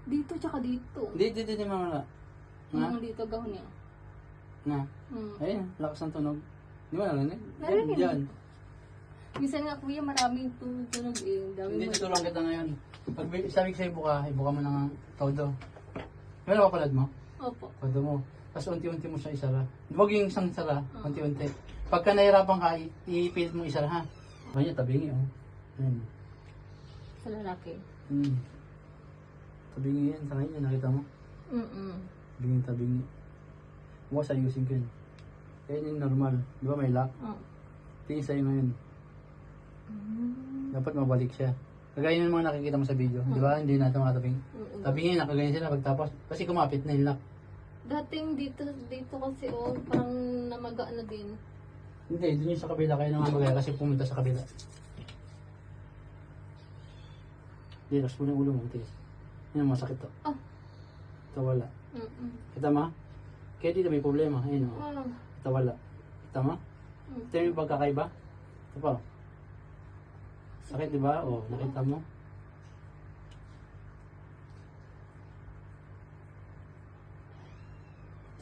Dito, tsaka dito. Dito mamala. Na? Dito, gahon niya. Na? Ayun, lakas ng tunog. Di ba narinig? Narinig. Diyan. Minsan nga kuya, maraming tunog eh. Hindi tutulong kita ngayon. Pag sabi ko sa'yo ibuka mo ng todo. Meron ka palad mo? Opo. Todo mo. Tapos unti-unti mo siya isara. Huwag yung isang sara, unti-unti. Pagka nahirapan ka, ipilit mo isara ha. Kanya tabingi oh. Ayun. Sa lalaki. Tabingi yan, sa kanya, nakita mo? Tabingi. Huwag ayusin ko yun. Yan yung normal. Di ba may lock? Tingin sa'yo ngayon. Dapat mabalik siya. Kagaya ng mga nakikita mo sa video. Di ba? Hindi natin makatabing. Tabingi, nakagaya sila pagtapos. Kasi kumapit na yung lock. Dating dito kasi parang namaga na din. Hindi, doon yung sa kabila kayo namamagaya kasi pumunta sa kabila. Hindi, lakas mo na yung ulo mo. Tiis. Yan, masakit to. Ito wala. Kita ma? Kaya dito may problema. Ayun o. Ito wala. Kita ma? Ito yung pagkakaiba. Ito pa. Sakit diba? O, nakita mo?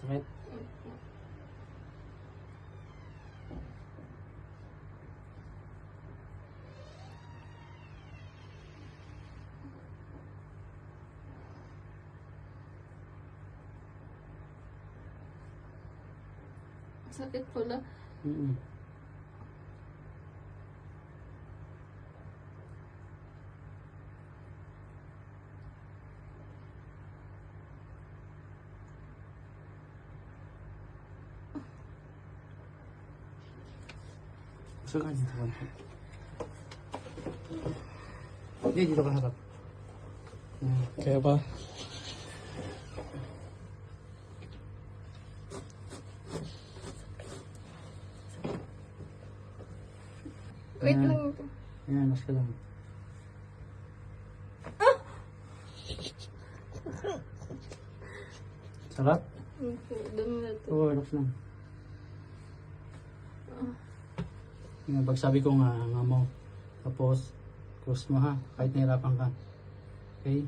Sakit. Sakit pala. Gusto ka dito konti. Hindi, dito ka harap. Kaya ba? Wait lang. Ayan, mas ka lang. Sarap? Dami na to. Oo, relax lang. Yung pagsabi ko nga mo. Tapos, close mo ha. Kahit nahirapan ka. Okay?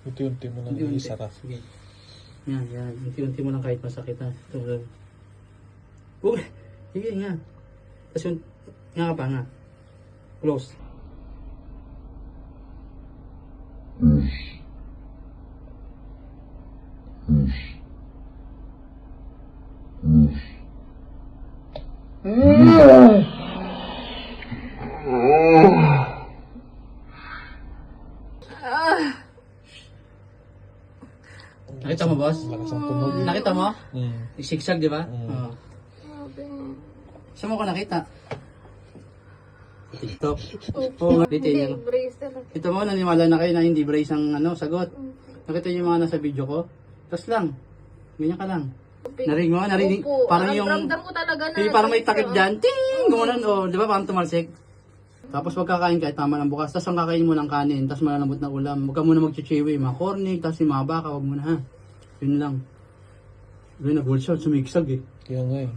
Unti-unti mo lang Unti-unti. isara. Sige. Yan. Unti-unti mo lang kahit masakit ha. Ito lang. Uy! Sige nga. Tapos yun, nga ka pa nga. Close. Nakita mo, boss? Lakas ang tunog. Nakita mo? Mm. Sigsag, di ba? Oo. Saan mo ko nakita? TikTok. Oo nga, dito yun. Brace na lang. Ito mo, naniwala na kayo na hindi brace ang sagot. Nakita niyo yung mga nasa video ko? Tapos lang. Ganyan ka lang. Narinig mo? Narinig? Opo. Parang Ang yung... ramdam ko talaga na. Yung parang may takip dyan. Ting! Gumunan. O, di ba? Parang tumalsik. Tapos wag kakain kahit tama ng bukas. Tapos ang kakain mo ng kanin. Tapos malalambot na ulam. Huwag ka muna magchichiwi. Mga corny. Tapos yung mga baka. Huwag muna ha. Yun lang. Yun na, bullshot. Sumigsag eh. Kaya nga eh.